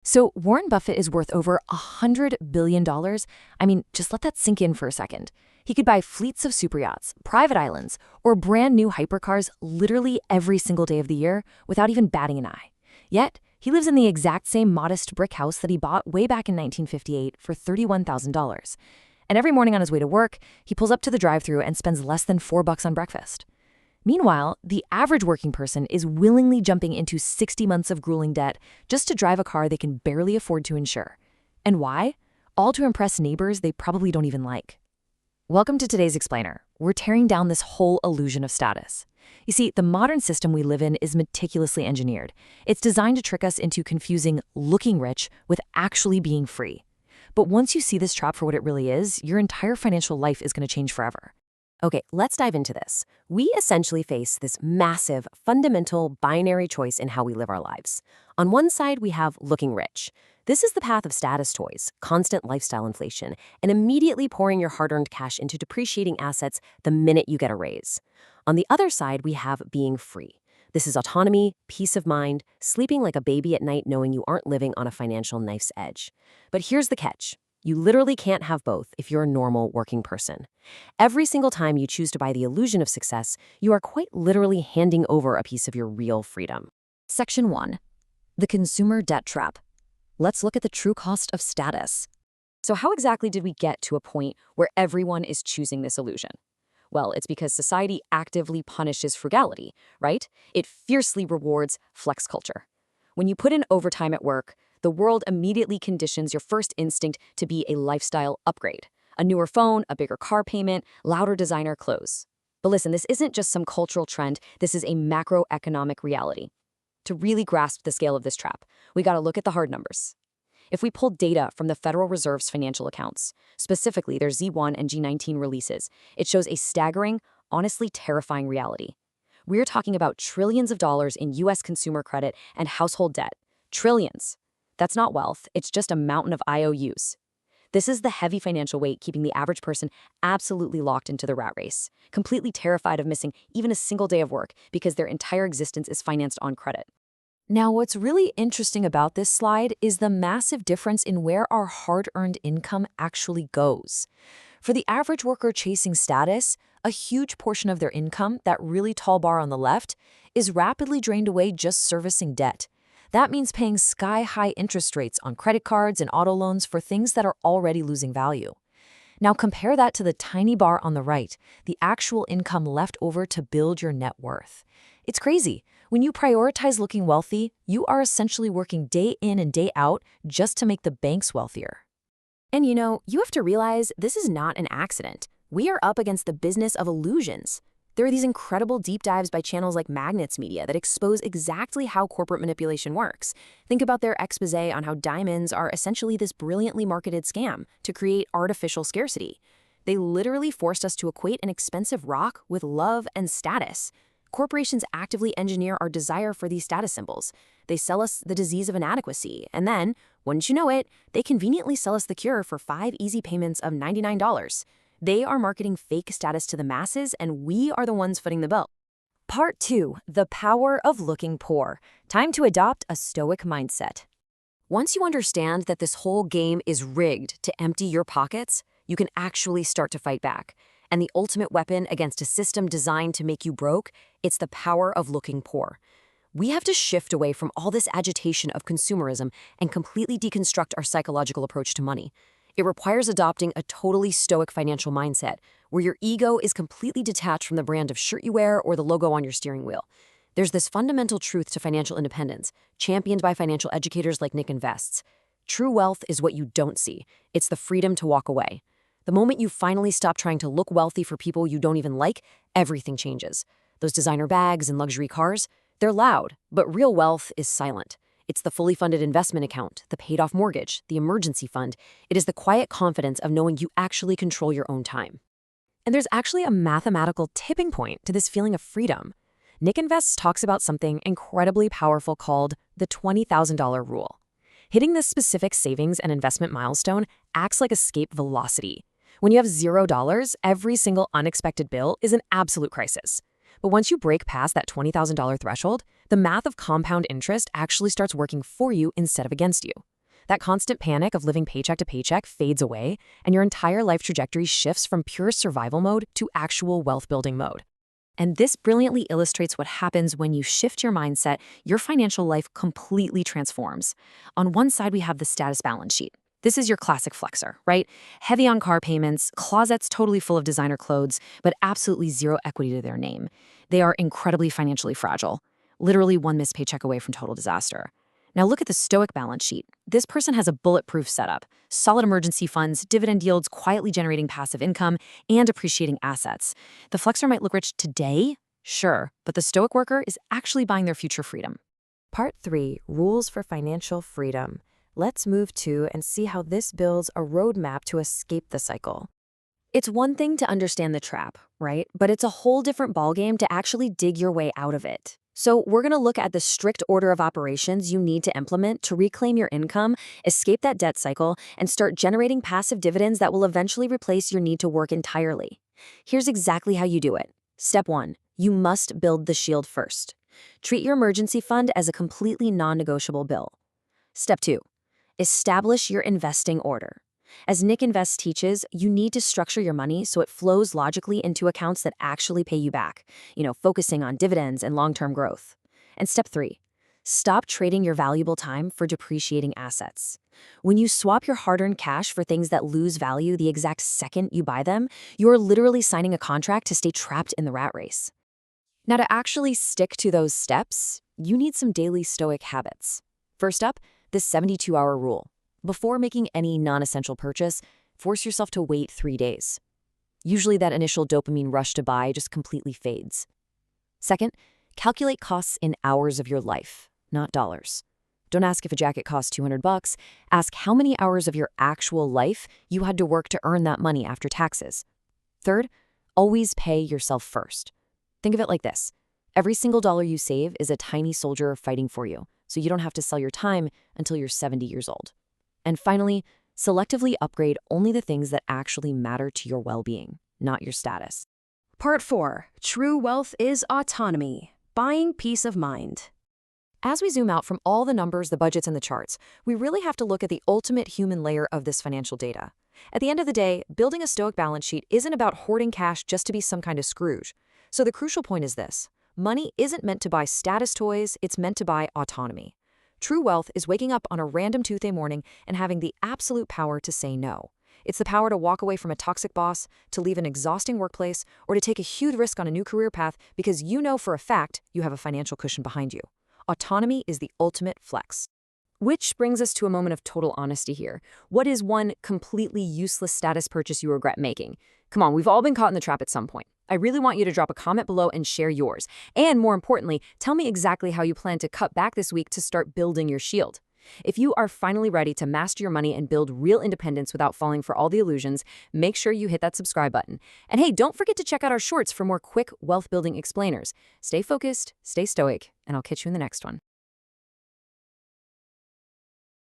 So Warren Buffett is worth over $100 billion. I mean, just let that sink in for a second. He could buy fleets of super yachts, private islands, or brand new hypercars literally every single day of the year without even batting an eye. Yet, he lives in the exact same modest brick house that he bought way back in 1958 for $31,000. And every morning on his way to work, he pulls up to the drive-thru and spends less than $4 on breakfast. Meanwhile, the average working person is willingly jumping into 60 months of grueling debt just to drive a car they can barely afford to insure. And why? All to impress neighbors they probably don't even like. Welcome to today's Explainer. We're tearing down this whole illusion of status. You see, the modern system we live in is meticulously engineered. It's designed to trick us into confusing looking rich with actually being free. But once you see this trap for what it really is, your entire financial life is going to change forever. Okay, let's dive into this. We essentially face this massive, fundamental binary choice in how we live our lives. On one side, we have looking rich. This is the path of status toys, constant lifestyle inflation, and immediately pouring your hard-earned cash into depreciating assets the minute you get a raise. On the other side, we have being free. This is autonomy, peace of mind, sleeping like a baby at night knowing you aren't living on a financial knife's edge. But here's the catch. You literally can't have both if you're a normal working person. Every single time you choose to buy the illusion of success, you are quite literally handing over a piece of your real freedom. Section 1. The Consumer Debt Trap. Let's look at the true cost of status. So how exactly did we get to a point where everyone is choosing this illusion? Well, it's because society actively punishes frugality, right? It fiercely rewards flex culture. When you put in overtime at work, the world immediately conditions your first instinct to be a lifestyle upgrade. A newer phone, a bigger car payment, louder designer clothes. But listen, this isn't just some cultural trend, this is a macroeconomic reality. To really grasp the scale of this trap, we gotta look at the hard numbers. If we pull data from the Federal Reserve's financial accounts, specifically their Z1 and G19 releases, it shows a staggering, honestly terrifying reality. We're talking about trillions of dollars in U.S. consumer credit and household debt. Trillions. That's not wealth, it's just a mountain of IOUs. This is the heavy financial weight keeping the average person absolutely locked into the rat race, completely terrified of missing even a single day of work because their entire existence is financed on credit. Now, what's really interesting about this slide is the massive difference in where our hard-earned income actually goes. For the average worker chasing status, a huge portion of their income, that really tall bar on the left, is rapidly drained away just servicing debt. That means paying sky-high interest rates on credit cards and auto loans for things that are already losing value. Now compare that to the tiny bar on the right, the actual income left over to build your net worth. It's crazy. When you prioritize looking wealthy, you are essentially working day in and day out just to make the banks wealthier. And you have to realize this is not an accident. We are up against the business of illusions. There are these incredible deep dives by channels like Magnets Media that expose exactly how corporate manipulation works. Think about their expose on how diamonds are essentially this brilliantly marketed scam to create artificial scarcity. They literally forced us to equate an expensive rock with love and status. Corporations actively engineer our desire for these status symbols. They sell us the disease of inadequacy, and then, wouldn't you know it, they conveniently sell us the cure for 5 easy payments of $99. They are marketing fake status to the masses, and we are the ones footing the bill. Part 2. The Power of Looking Poor. Time to adopt a Stoic mindset. Once you understand that this whole game is rigged to empty your pockets, you can actually start to fight back. And the ultimate weapon against a system designed to make you broke, it's the power of looking poor. We have to shift away from all this agitation of consumerism and completely deconstruct our psychological approach to money. It requires adopting a totally stoic financial mindset, where your ego is completely detached from the brand of shirt you wear or the logo on your steering wheel. There's this fundamental truth to financial independence, championed by financial educators like Nick Invests. True wealth is what you don't see. It's the freedom to walk away. The moment you finally stop trying to look wealthy for people you don't even like, everything changes. Those designer bags and luxury cars, they're loud, but real wealth is silent. It's the fully funded investment account, the paid-off mortgage, the emergency fund. It is the quiet confidence of knowing you actually control your own time. And there's actually a mathematical tipping point to this feeling of freedom. Nick Invests talks about something incredibly powerful called the $20,000 rule. Hitting this specific savings and investment milestone acts like escape velocity. When you have $0, every single unexpected bill is an absolute crisis. But once you break past that $20,000 threshold, the math of compound interest actually starts working for you instead of against you. That constant panic of living paycheck to paycheck fades away, and your entire life trajectory shifts from pure survival mode to actual wealth-building mode. And this brilliantly illustrates what happens when you shift your mindset. Your financial life completely transforms. On one side, we have the status balance sheet. This is your classic flexor, right? Heavy on car payments, closets totally full of designer clothes, but absolutely zero equity to their name. They are incredibly financially fragile, literally one missed paycheck away from total disaster. Now look at the Stoic balance sheet. This person has a bulletproof setup, solid emergency funds, dividend yields quietly generating passive income, and appreciating assets. The flexor might look rich today, sure, but the Stoic worker is actually buying their future freedom. Part 3, Rules for Financial Freedom. Let's move to and see how this builds a roadmap to escape the cycle. It's one thing to understand the trap, right? But it's a whole different ballgame to actually dig your way out of it. So we're going to look at the strict order of operations you need to implement to reclaim your income, escape that debt cycle, and start generating passive dividends that will eventually replace your need to work entirely. Here's exactly how you do it. Step 1. You must build the shield first. Treat your emergency fund as a completely non-negotiable bill. Step 2. Establish your investing order. As Nick Invest teaches, you need to structure your money so it flows logically into accounts that actually pay you back, focusing on dividends and long-term growth. And step 3, stop trading your valuable time for depreciating assets. When you swap your hard-earned cash for things that lose value the exact second you buy them, you're literally signing a contract to stay trapped in the rat race. Now, to actually stick to those steps, you need some daily Stoic habits. First up, the 72-hour rule. Before making any non-essential purchase, force yourself to wait 3 days. Usually that initial dopamine rush to buy just completely fades. Second, calculate costs in hours of your life, not dollars. Don't ask if a jacket costs $200, ask how many hours of your actual life you had to work to earn that money after taxes. Third, always pay yourself first. Think of it like this. Every single dollar you save is a tiny soldier fighting for you, so you don't have to sell your time until you're 70 years old. And finally, selectively upgrade only the things that actually matter to your well-being, not your status. Part 4. True wealth is autonomy. Buying peace of mind. As we zoom out from all the numbers, the budgets, and the charts, we really have to look at the ultimate human layer of this financial data. At the end of the day, building a Stoic balance sheet isn't about hoarding cash just to be some kind of Scrooge. So the crucial point is this. Money isn't meant to buy status toys, it's meant to buy autonomy. True wealth is waking up on a random Tuesday morning and having the absolute power to say no. It's the power to walk away from a toxic boss, to leave an exhausting workplace, or to take a huge risk on a new career path because you know for a fact you have a financial cushion behind you. Autonomy is the ultimate flex. Which brings us to a moment of total honesty here. What is one completely useless status purchase you regret making? Come on, we've all been caught in the trap at some point. I really want you to drop a comment below and share yours. And more importantly, tell me exactly how you plan to cut back this week to start building your shield. If you are finally ready to master your money and build real independence without falling for all the illusions, make sure you hit that subscribe button. And hey, don't forget to check out our shorts for more quick wealth-building explainers. Stay focused, stay stoic, and I'll catch you in the next one.